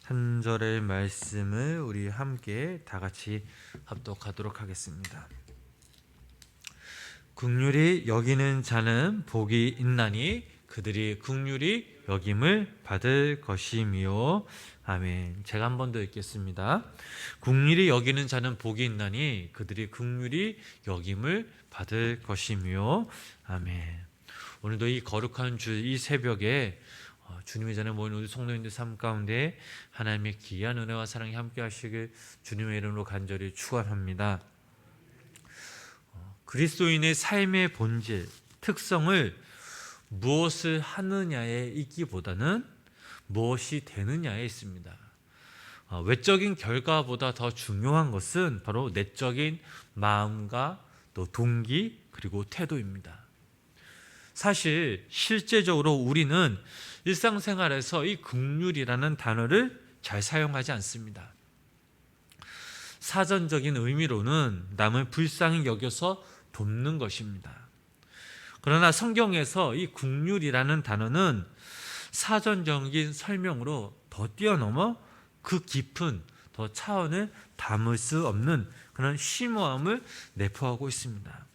한 절의 말씀을 우리 함께 다 같이 합독하도록 하겠습니다. 긍휼히 여기는 자는 복이 있나니 그들이 긍휼히 여김을 받을 것이미요. 아멘. 제가 한 번 더 읽겠습니다. 긍휼히 여기는 자는 복이 있나니 그들이 긍휼히 여김을 받을 것이미요. 아멘. 오늘도 이 거룩한 주 이 새벽에 주님의 전에 모인 우리 성도님들 삶 가운데 하나님의 귀한 은혜와 사랑이 함께 하시길 주님의 이름으로 간절히 축원합니다. 그리스도인의 삶의 본질, 특성을 무엇을 하느냐에 있기보다는 무엇이 되느냐에 있습니다. 외적인 결과보다 더 중요한 것은 바로 내적인 마음과 또 동기 그리고 태도입니다. 사실 실제적으로 우리는 일상생활에서 이 긍휼이라는 단어를 잘 사용하지 않습니다. 사전적인 의미로는 남을 불쌍히 여겨서 돕는 것입니다. 그러나 성경에서 이 긍휼이라는 단어는 사전적인 설명으로 더 뛰어넘어 그 깊은 더 차원을 담을 수 없는 그런 심오함을 내포하고 있습니다.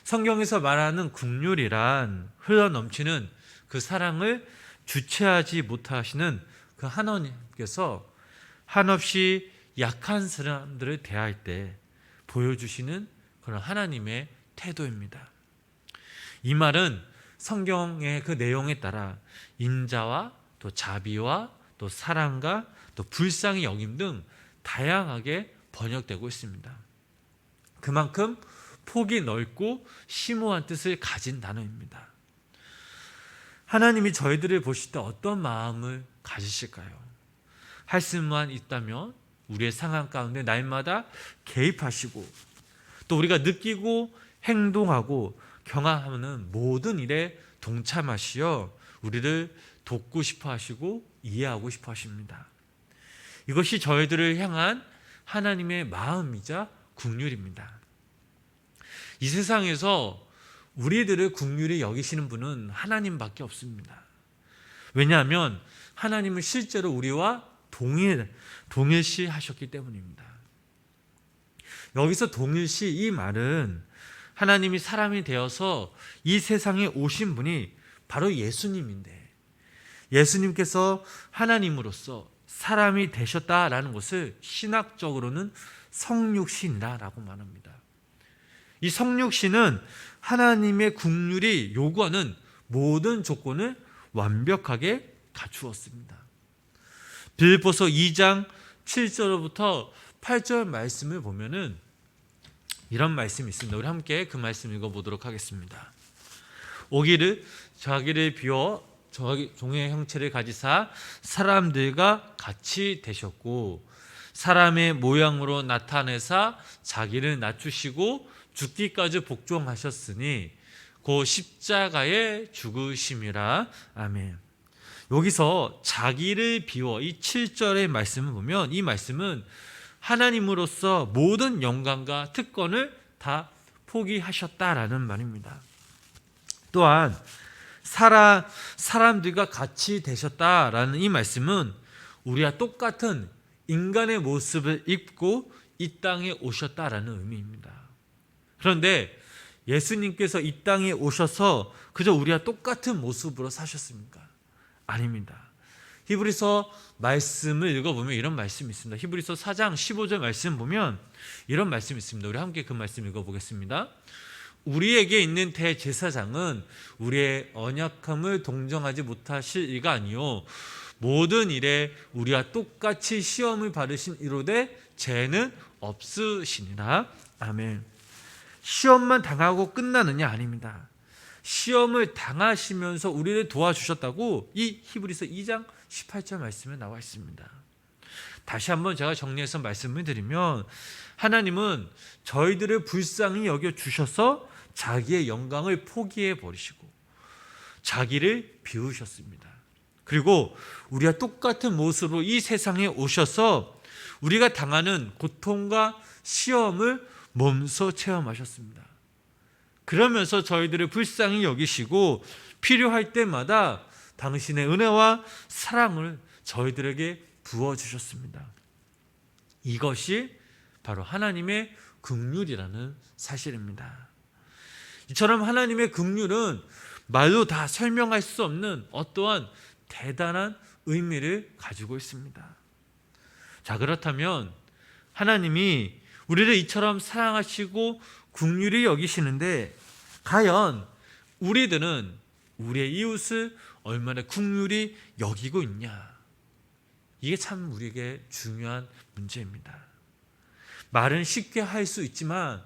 성경에서 말하는 긍휼이란 흘러넘치는 그 사랑을 주체하지 못하시는 그 하나님께서 한없이 약한 사람들을 대할 때 보여주시는 그런 하나님의 태도입니다. 이 말은 성경의 그 내용에 따라 인자와 또 자비와 또 사랑과 또 불쌍히 여김 등 다양하게 번역되고 있습니다. 그만큼 폭이 넓고 심오한 뜻을 가진 단어입니다. 하나님이 저희들을 보실 때 어떤 마음을 가지실까요? 할 수만 있다면 우리의 상황 가운데 날마다 개입하시고 또 우리가 느끼고 행동하고 경험하는 모든 일에 동참하시어 우리를 돕고 싶어 하시고 이해하고 싶어 하십니다. 이것이 저희들을 향한 하나님의 마음이자 긍휼입니다. 이 세상에서 우리들을 긍휼히 여기시는 분은 하나님밖에 없습니다. 왜냐하면 하나님은 실제로 우리와 동일시 하셨기 때문입니다. 여기서 동일시 이 말은 하나님이 사람이 되어서 이 세상에 오신 분이 바로 예수님인데 예수님께서 하나님으로서 사람이 되셨다라는 것을 신학적으로는 성육신이라고 말합니다. 이 성육신은 하나님의 긍휼이 요구하는 모든 조건을 완벽하게 갖추었습니다. 빌립보서 2장 7절부터 8절 말씀을 보면은 이런 말씀이 있습니다. 우리 함께 그 말씀 읽어보도록 하겠습니다. 오기를 자기를 비워 종의 형체를 가지사 사람들과 같이 되셨고 사람의 모양으로 나타내사 자기를 낮추시고 죽기까지 복종하셨으니 그 십자가에 죽으심이라. 아멘. 여기서 자기를 비워 이 7절의 말씀을 보면 이 말씀은 하나님으로서 모든 영광과 특권을 다 포기하셨다라는 말입니다. 또한 사람들과 같이 되셨다라는 이 말씀은 우리와 똑같은 인간의 모습을 입고 이 땅에 오셨다라는 의미입니다. 그런데 예수님께서 이 땅에 오셔서 그저 우리와 똑같은 모습으로 사셨습니까? 아닙니다. 히브리서 말씀을 읽어보면 이런 말씀이 있습니다. 히브리서 4장 15절 말씀 보면 이런 말씀이 있습니다. 우리 함께 그 말씀 읽어보겠습니다. 우리에게 있는 대제사장은 우리의 언약함을 동정하지 못하실 이가 아니요 모든 일에 우리와 똑같이 시험을 받으신 이로되 죄는 없으시니라. 아멘. 시험만 당하고 끝나느냐? 아닙니다. 시험을 당하시면서 우리를 도와주셨다고 이 히브리서 2장 18절 말씀에 나와 있습니다. 다시 한번 제가 정리해서 말씀을 드리면 하나님은 저희들을 불쌍히 여겨주셔서 자기의 영광을 포기해 버리시고 자기를 비우셨습니다. 그리고 우리와 똑같은 모습으로 이 세상에 오셔서 우리가 당하는 고통과 시험을 몸소 체험하셨습니다. 그러면서 저희들을 불쌍히 여기시고 필요할 때마다 당신의 은혜와 사랑을 저희들에게 부어주셨습니다. 이것이 바로 하나님의 긍휼이라는 사실입니다. 이처럼 하나님의 긍휼은 말로 다 설명할 수 없는 어떠한 대단한 의미를 가지고 있습니다. 자, 그렇다면 하나님이 우리를 이처럼 사랑하시고 긍휼히 여기시는데 과연 우리들은 우리의 이웃을 얼마나 긍휼히 여기고 있냐? 이게 참 우리에게 중요한 문제입니다. 말은 쉽게 할 수 있지만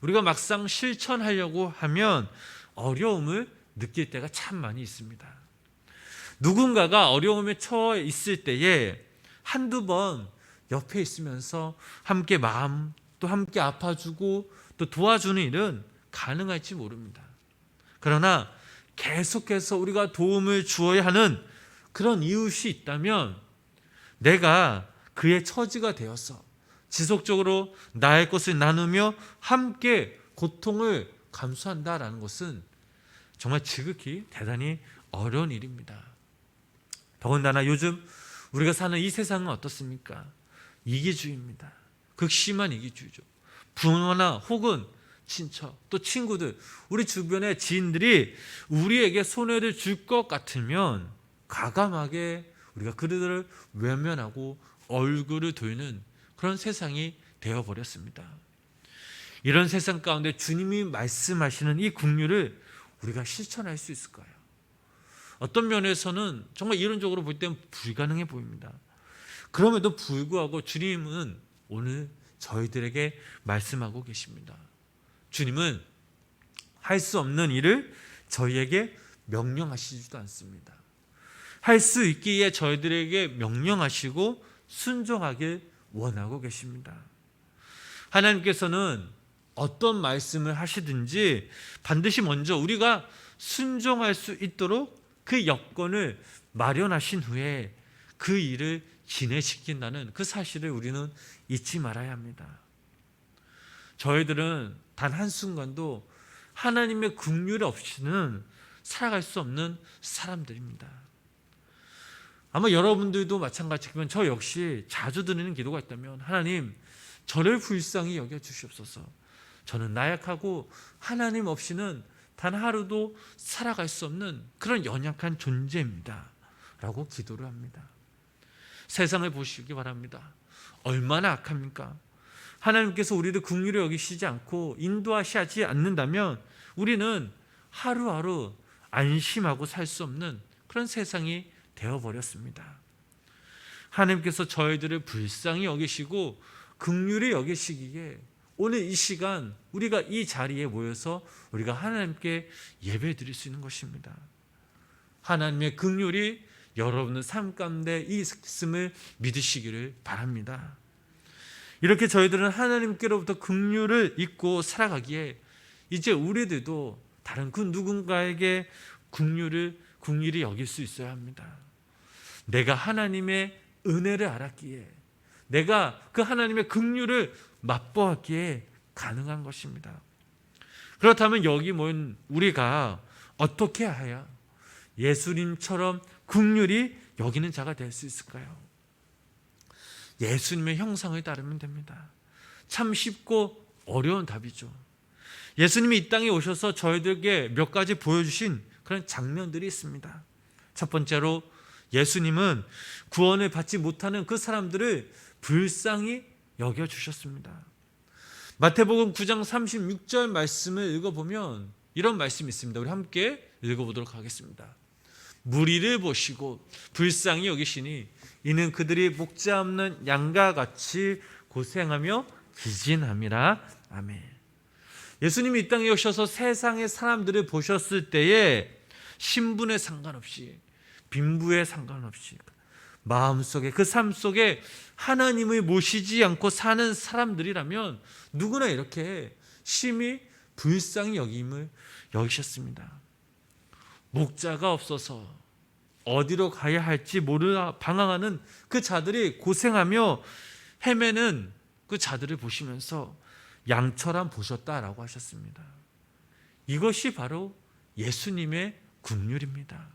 우리가 막상 실천하려고 하면 어려움을 느낄 때가 참 많이 있습니다. 누군가가 어려움에 처해 있을 때에 한두 번 옆에 있으면서 함께 마음 또 함께 아파주고 또 도와주는 일은 가능할지 모릅니다. 그러나 계속해서 우리가 도움을 주어야 하는 그런 이웃이 있다면 내가 그의 처지가 되어서 지속적으로 나의 것을 나누며 함께 고통을 감수한다라는 것은 정말 지극히 대단히 어려운 일입니다. 더군다나 요즘 우리가 사는 이 세상은 어떻습니까? 이기주의입니다. 극심한 이기주의죠. 부모나 혹은 친척 또 친구들, 우리 주변의 지인들이 우리에게 손해를 줄 것 같으면 과감하게 우리가 그들을 외면하고 얼굴을 돌리는 그런 세상이 되어버렸습니다. 이런 세상 가운데 주님이 말씀하시는 이 긍휼을 우리가 실천할 수 있을까요? 어떤 면에서는 정말 이론적으로 볼 때는 불가능해 보입니다. 그럼에도 불구하고 주님은 오늘 저희들에게 말씀하고 계십니다. 주님은 할 수 없는 일을 저희에게 명령하시지도 않습니다. 할 수 있기에 저희들에게 명령하시고 순종하길 원하고 계십니다. 하나님께서는 어떤 말씀을 하시든지 반드시 먼저 우리가 순종할 수 있도록 그 여건을 마련하신 후에 그 일을 진행시킨다는 그 사실을 우리는 잊지 말아야 합니다. 저희들은 단 한순간도 하나님의 긍휼 없이는 살아갈 수 없는 사람들입니다. 아마 여러분들도 마찬가지지만 저 역시 자주 드리는 기도가 있다면 하나님, 저를 불쌍히 여겨주시옵소서. 저는 나약하고 하나님 없이는 단 하루도 살아갈 수 없는 그런 연약한 존재입니다 라고 기도를 합니다. 세상을 보시기 바랍니다. 얼마나 악합니까? 하나님께서 우리를 긍휼히 여기시지 않고 인도하시지 않는다면 우리는 하루하루 안심하고 살 수 없는 그런 세상이 되어버렸습니다. 하나님께서 저희들을 불쌍히 여기시고 긍휼히 여기시기에 오늘 이 시간 우리가 이 자리에 모여서 우리가 하나님께 예배 드릴 수 있는 것입니다. 하나님의 긍휼이 여러분의 삶 가운데 있음을 믿으시기를 바랍니다. 이렇게 저희들은 하나님께로부터 긍휼을 잊고 살아가기에 이제 우리들도 다른 그 누군가에게 긍휼히 여길 수 있어야 합니다. 내가 하나님의 은혜를 알았기에, 내가 그 하나님의 긍휼을 맛보았기에 가능한 것입니다. 그렇다면 여기 모인 우리가 어떻게 해야 예수님처럼 긍휼히 여기는 자가 될 수 있을까요? 예수님의 형상을 따르면 됩니다. 참 쉽고 어려운 답이죠. 예수님이 이 땅에 오셔서 저희들에게 몇 가지 보여주신 그런 장면들이 있습니다. 첫 번째로 예수님은 구원을 받지 못하는 그 사람들을 불쌍히 여겨주셨습니다. 마태복음 9장 36절 말씀을 읽어보면 이런 말씀이 있습니다. 우리 함께 읽어보도록 하겠습니다. 무리를 보시고 불쌍히 여기시니 이는 그들이 목자 없는 양과 같이 고생하며 기진함이라. 아멘. 예수님이 이 땅에 오셔서 세상의 사람들을 보셨을 때에 신분에 상관없이, 빈부에 상관없이 마음속에, 그 삶 속에 하나님을 모시지 않고 사는 사람들이라면 누구나 이렇게 심히 불쌍히 여김을 여기셨습니다. 목자가 없어서 어디로 가야 할지 모르나 방황하는 그 자들이 고생하며 헤매는 그 자들을 보시면서 양처럼 보셨다라고 하셨습니다. 이것이 바로 예수님의 긍휼입니다.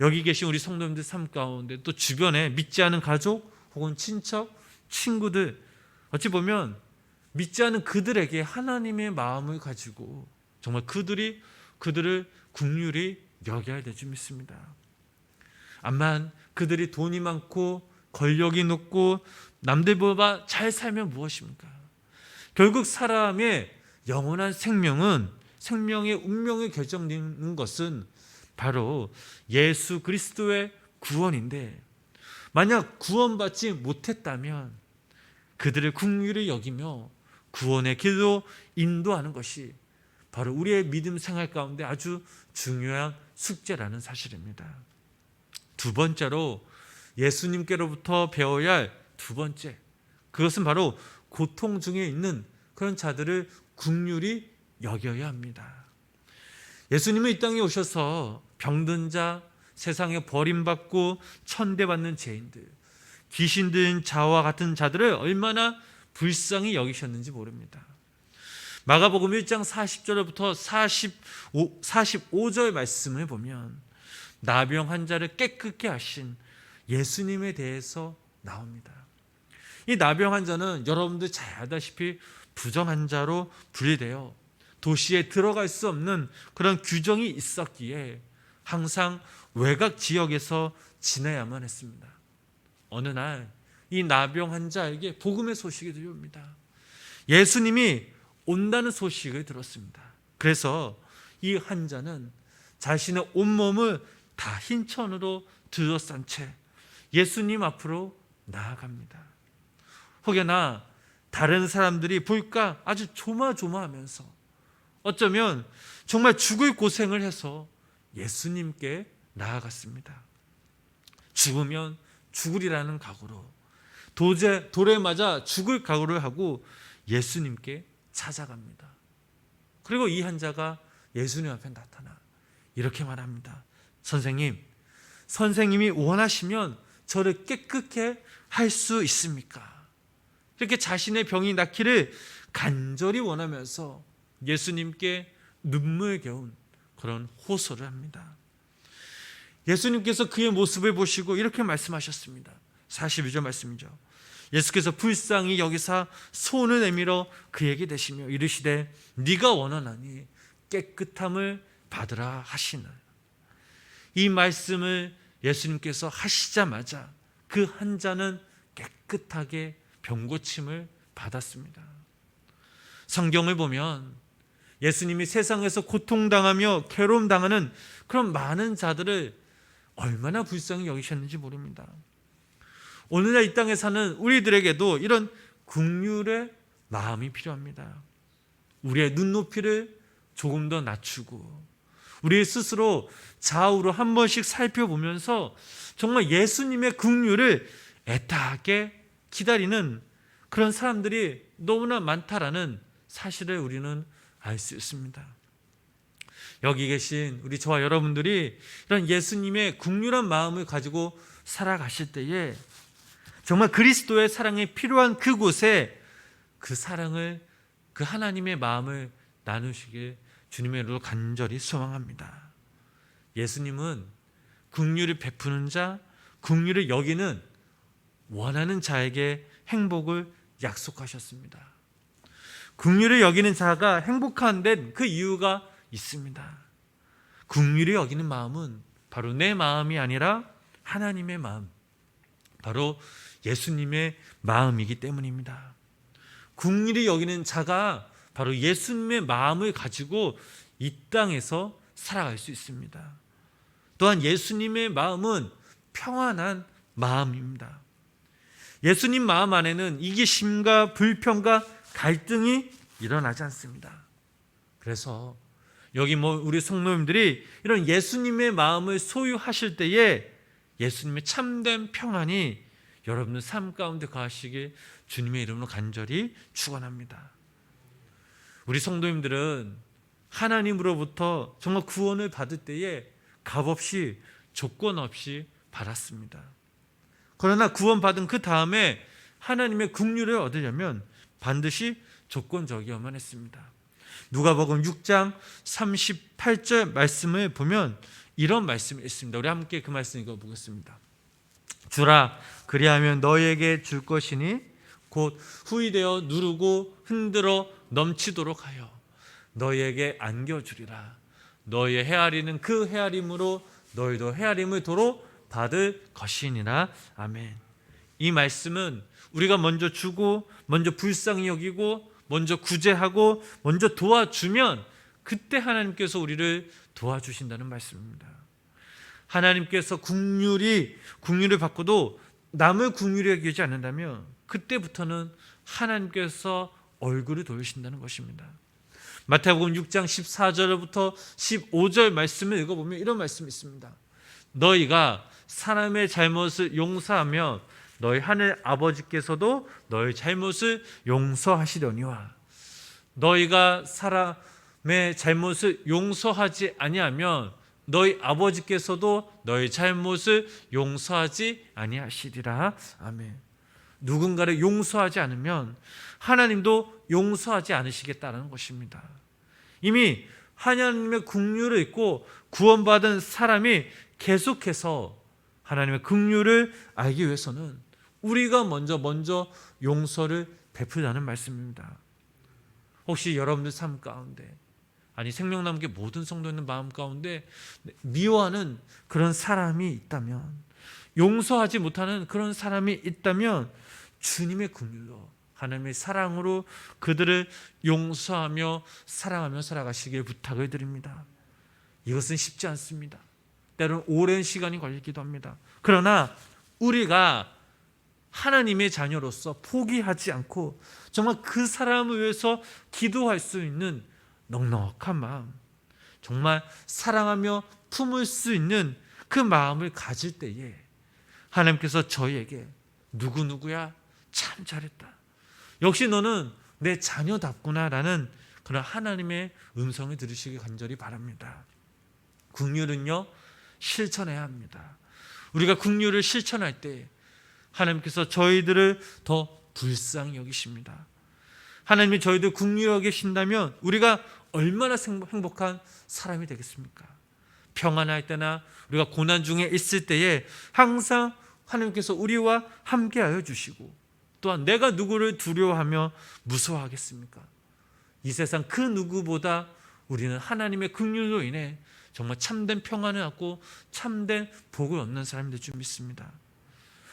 여기 계신 우리 성도님들 삶 가운데 또 주변에 믿지 않은 가족 혹은 친척, 친구들, 어찌 보면 믿지 않은 그들에게 하나님의 마음을 가지고 정말 그들을 긍휼히 여겨야 될 줄 믿습니다. 암만 그들이 돈이 많고 권력이 높고 남들보다 잘 살면 무엇입니까? 결국 사람의 영원한 생명의 운명이 결정되는 것은 바로 예수 그리스도의 구원인데, 만약 구원받지 못했다면 그들을 긍휼히 여기며 구원의 길로 인도하는 것이 바로 우리의 믿음 생활 가운데 아주 중요한 숙제라는 사실입니다. 두 번째로 예수님께로부터 배워야 할 두 번째, 그것은 바로 고통 중에 있는 그런 자들을 긍휼히 여겨야 합니다. 예수님은 이 땅에 오셔서 병든 자, 세상에 버림받고 천대받는 죄인들, 귀신 들린 자와 같은 자들을 얼마나 불쌍히 여기셨는지 모릅니다. 마가복음 1장 40절부터 45절 말씀을 보면 나병 환자를 깨끗게 하신 예수님에 대해서 나옵니다. 이 나병 환자는 여러분들 잘 알다시피 부정 환자로 분리되어 도시에 들어갈 수 없는 그런 규정이 있었기에 항상 외곽 지역에서 지내야만 했습니다. 어느 날 이 나병 환자에게 복음의 소식이 들려옵니다. 예수님이 온다는 소식을 들었습니다. 그래서 이 환자는 자신의 온몸을 다 흰 천으로 둘러싼 채 예수님 앞으로 나아갑니다. 혹여나 다른 사람들이 볼까 아주 조마조마하면서 어쩌면 정말 죽을 고생을 해서 예수님께 나아갔습니다. 죽으면 죽으리라는 각오로 돌에 맞아 죽을 각오를 하고 예수님께 찾아갑니다. 그리고 이 환자가 예수님 앞에 나타나 이렇게 말합니다. 선생님이 원하시면 저를 깨끗게 할 수 있습니까? 이렇게 자신의 병이 낫기를 간절히 원하면서 예수님께 눈물겨운 그런 호소를 합니다. 예수님께서 그의 모습을 보시고 이렇게 말씀하셨습니다. 42절 말씀이죠. 예수께서 불쌍히 여기사 손을 내밀어 그에게 대시며 이르시되 네가 원하나니 깨끗함을 받으라 하시는, 이 말씀을 예수님께서 하시자마자 그 환자는 깨끗하게 병고침을 받았습니다. 성경을 보면 예수님이 세상에서 고통당하며 괴로움당하는 그런 많은 자들을 얼마나 불쌍히 여기셨는지 모릅니다. 오늘날 이 땅에 사는 우리들에게도 이런 긍휼의 마음이 필요합니다. 우리의 눈높이를 조금 더 낮추고 우리 스스로 좌우로 한 번씩 살펴보면서 정말 예수님의 긍휼을 애타게 기다리는 그런 사람들이 너무나 많다라는 사실을 우리는 알 수 있습니다. 여기 계신 우리 저와 여러분들이 이런 예수님의 긍휼한 마음을 가지고 살아가실 때에 정말 그리스도의 사랑이 필요한 그곳에 그 사랑을, 그 하나님의 마음을 나누시길 주님의 이름으로 간절히 소망합니다. 예수님은 긍휼을 베푸는 자, 긍휼을 여기는 원하는 자에게 행복을 약속하셨습니다. 긍휼을 여기는 자가 행복한 데 그 이유가 있습니다. 긍휼히 여기는 마음은 바로 내 마음이 아니라 하나님의 마음, 바로 예수님의 마음이기 때문입니다. 긍휼히 여기는 자가 바로 예수님의 마음을 가지고 이 땅에서 살아갈 수 있습니다. 또한 예수님의 마음은 평안한 마음입니다. 예수님 마음 안에는 이기심과 불평과 갈등이 일어나지 않습니다. 그래서 여기 우리 성도님들이 이런 예수님의 마음을 소유하실 때에 예수님의 참된 평안이 여러분의 삶 가운데 거하시길 주님의 이름으로 간절히 축원합니다. 우리 성도님들은 하나님으로부터 정말 구원을 받을 때에 값없이 조건 없이 받았습니다. 그러나 구원받은 그 다음에 하나님의 긍휼을 얻으려면 반드시 조건적이어야만 했습니다. 누가복음 6장 38절 말씀을 보면 이런 말씀이 있습니다. 우리 함께 그 말씀 읽어보겠습니다. 주라 그리하면 너희에게 줄 것이니 곧 후이되어 누르고 흔들어 넘치도록 하여 너희에게 안겨주리라. 너희의 헤아리는 그 헤아림으로 너희도 헤아림을 도로 받을 것이니라. 아멘. 이 말씀은 우리가 먼저 주고 먼저 불쌍히 여기고 먼저 구제하고 먼저 도와주면 그때 하나님께서 우리를 도와주신다는 말씀입니다. 하나님께서 국률을 받고도 남을 국률이 여기지 않는다면 그때부터는 하나님께서 얼굴을 돌리신다는 것입니다. 마태복음 6장 14절부터 15절 말씀을 읽어보면 이런 말씀이 있습니다. 너희가 사람의 잘못을 용서하며 너희 하늘 아버지께서도 너희 잘못을 용서하시려니와 너희가 사람의 잘못을 용서하지 아니하면 너희 아버지께서도 너희 잘못을 용서하지 아니하시리라. 아멘. 누군가를 용서하지 않으면 하나님도 용서하지 않으시겠다는 것입니다. 이미 하나님의 긍휼을 잊고 구원받은 사람이 계속해서 하나님의 긍휼을 알기 위해서는 우리가 먼저 용서를 베풀자는 말씀입니다. 혹시 여러분들 삶 가운데 아니 생명남게 모든 성도의 마음 가운데 미워하는 그런 사람이 있다면, 용서하지 못하는 그런 사람이 있다면 주님의 긍휼로 하나님의 사랑으로 그들을 용서하며 사랑하며 살아가시길 부탁을 드립니다. 이것은 쉽지 않습니다. 때로는 오랜 시간이 걸리기도 합니다. 그러나 우리가 하나님의 자녀로서 포기하지 않고 정말 그 사람을 위해서 기도할 수 있는 넉넉한 마음, 정말 사랑하며 품을 수 있는 그 마음을 가질 때에 하나님께서 저희에게 누구누구야 참 잘했다, 역시 너는 내 자녀답구나 라는 그런 하나님의 음성을 들으시기 간절히 바랍니다. 긍휼은요 실천해야 합니다. 우리가 긍휼을 실천할 때 하나님께서 저희들을 더 불쌍히 여기십니다. 하나님이 저희들 긍휼히 여기신다면 우리가 얼마나 행복한 사람이 되겠습니까? 평안할 때나 우리가 고난 중에 있을 때에 항상 하나님께서 우리와 함께하여 주시고, 또한 내가 누구를 두려워하며 무서워하겠습니까? 이 세상 그 누구보다 우리는 하나님의 긍휼로 인해 정말 참된 평안을 얻고 참된 복을 얻는 사람이 될 줄 믿습니다.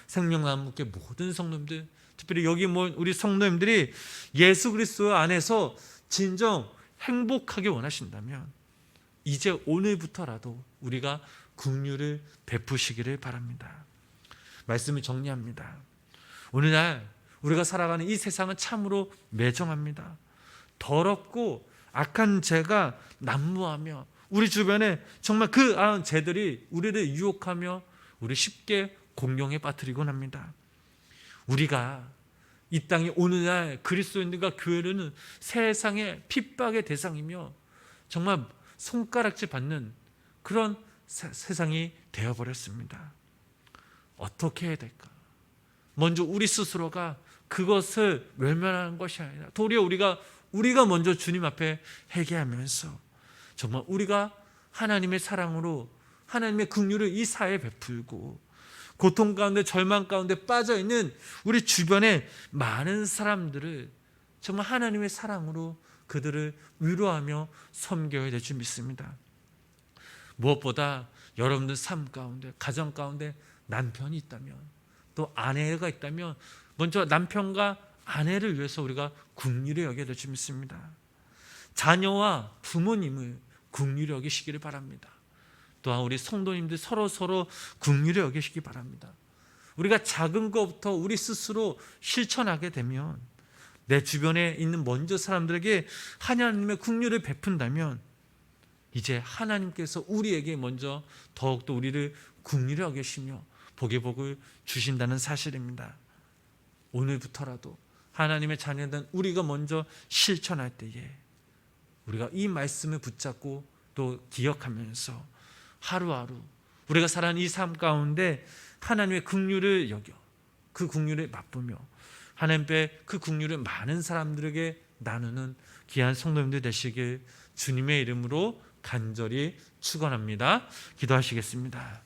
생명나무교회 모든 성도님들, 특별히 여기 모인 우리 성도님들이 예수 그리스도 안에서 진정 행복하게 원하신다면 이제 오늘부터라도 우리가 긍휼을 베푸시기를 바랍니다. 말씀을 정리합니다. 오늘날 우리가 살아가는 이 세상은 참으로 매정합니다. 더럽고 악한 죄가 난무하며 우리 주변에 정말 그 죄들이 우리를 유혹하며 우리 쉽게 공경에 빠뜨리곤 합니다. 우리가 이 땅에 오늘날 그리스도인들과 교회는 세상의 핍박의 대상이며 정말 손가락질 받는 그런 세상이 되어버렸습니다. 어떻게 해야 될까? 먼저 우리 스스로가 그것을 외면하는 것이 아니라 도리어 우리가 먼저 주님 앞에 회개하면서 정말 우리가 하나님의 사랑으로 하나님의 긍휼을 이 사회에 베풀고 고통 가운데 절망 가운데 빠져있는 우리 주변에 많은 사람들을 정말 하나님의 사랑으로 그들을 위로하며 섬겨야 될 줄 믿습니다. 무엇보다 여러분들 삶 가운데, 가정 가운데 남편이 있다면, 또 아내가 있다면 먼저 남편과 아내를 위해서 우리가 긍휼히 여겨야 될 줄 믿습니다. 자녀와 부모님을 긍휼히 여기시기를 바랍니다. 또한 우리 성도님들 서로 긍휼히 여기시기 바랍니다. 우리가 작은 것부터 우리 스스로 실천하게 되면, 내 주변에 있는 먼저 사람들에게 하나님의 긍휼을 베푼다면 이제 하나님께서 우리에게 먼저 더욱더 우리를 긍휼히 여기시며 복의 복을 주신다는 사실입니다. 오늘부터라도 하나님의 자녀된 우리가 먼저 실천할 때에 우리가 이 말씀을 붙잡고 또 기억하면서 하루하루 우리가 살아가는 이 삶 가운데 하나님의 긍휼을 여겨 그 긍휼을 맛보며 하나님의 그 긍휼을 많은 사람들에게 나누는 귀한 성도님들 되시길 주님의 이름으로 간절히 축원합니다. 기도하시겠습니다.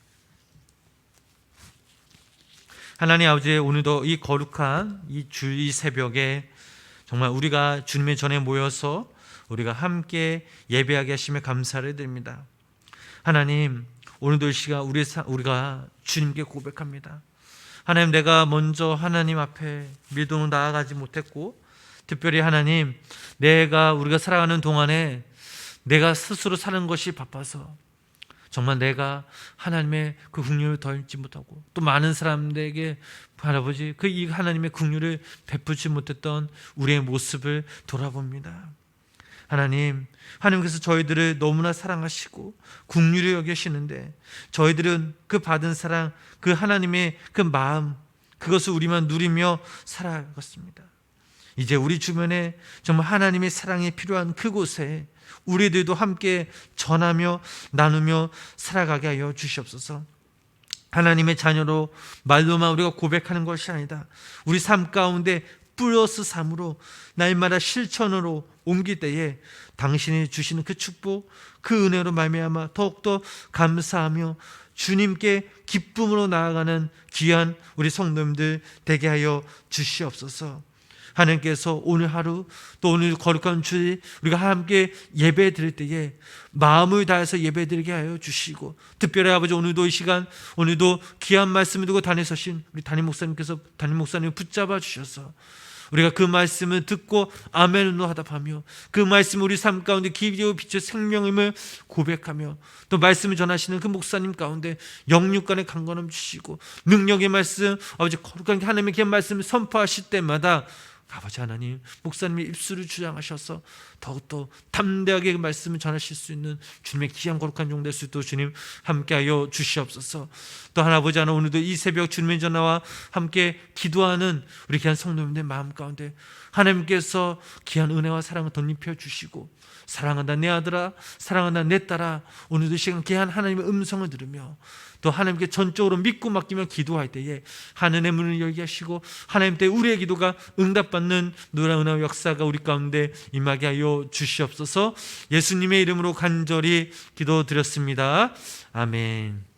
하나님 아버지, 오늘도 이 거룩한 이 주일 새벽에 정말 우리가 주님의 전에 모여서 우리가 함께 예배하게 하시며 감사를 드립니다. 하나님, 오늘도 이 시간 우리가 주님께 고백합니다. 하나님, 내가 먼저 하나님 앞에 믿음으로 나아가지 못했고, 특별히 하나님, 우리가 살아가는 동안에 내가 스스로 사는 것이 바빠서 정말 내가 하나님의 그 긍휼을 더 잊지 못하고, 또 많은 사람들에게 할아버지 이 하나님의 긍휼을 베풀지 못했던 우리의 모습을 돌아봅니다. 하나님께서 저희들을 너무나 사랑하시고 긍휼히 여기시는데, 저희들은 그 받은 사랑, 그 하나님의 그 마음, 그것을 우리만 누리며 살아갔습니다. 이제 우리 주변에 정말 하나님의 사랑이 필요한 그곳에 우리들도 함께 전하며 나누며 살아가게 하여 주시옵소서. 하나님의 자녀로 말로만 우리가 고백하는 것이 아니다. 우리 삶 가운데 플러스 3으로 날마다 실천으로 옮길 때에 당신이 주시는 그 축복, 그 은혜로 말미암아 더욱더 감사하며 주님께 기쁨으로 나아가는 귀한 우리 성도님들 되게 하여 주시옵소서. 하나님께서 오늘 하루, 또 오늘 거룩한 주일 우리가 함께 예배 드릴 때에 마음을 다해서 예배 드리게 하여 주시고, 특별히 아버지, 오늘도 이 시간, 오늘도 귀한 말씀을 두고 다니서신 우리 담임 목사님을 붙잡아 주셔서 우리가 그 말씀을 듣고 아멘으로 하답하며, 그 말씀을 우리 삶 가운데 기리고 비춰 생명임을 고백하며, 또 말씀을 전하시는 그 목사님 가운데 영육간의 강건함 주시고, 능력의 말씀, 아버지 거룩한 하나님의 귀한 말씀을 선포하실 때마다 아버지 하나님, 목사님의 입술을 주장하셔서 더욱더 담대하게 그 말씀을 전하실 수 있는 주님의 귀한 거룩한 종 될 수 있도록 주님 함께하여 주시옵소서. 또 아버지 하나, 오늘도 이 새벽 주님의 전화와 함께 기도하는 우리 귀한 성도님들의 마음 가운데 하나님께서 귀한 은혜와 사랑을 덧입혀 주시고, 사랑한다 내 아들아, 사랑한다 내 딸아, 오늘도 시간 귀한 하나님의 음성을 들으며 또 하나님께 전적으로 믿고 맡기며 기도할 때에 하늘의 문을 열게 하시고, 하나님 때 우리의 기도가 응답받는 놀라운 은혜와 역사가 우리 가운데 임하게 하여 주시옵소서. 예수님의 이름으로 간절히 기도드렸습니다. 아멘.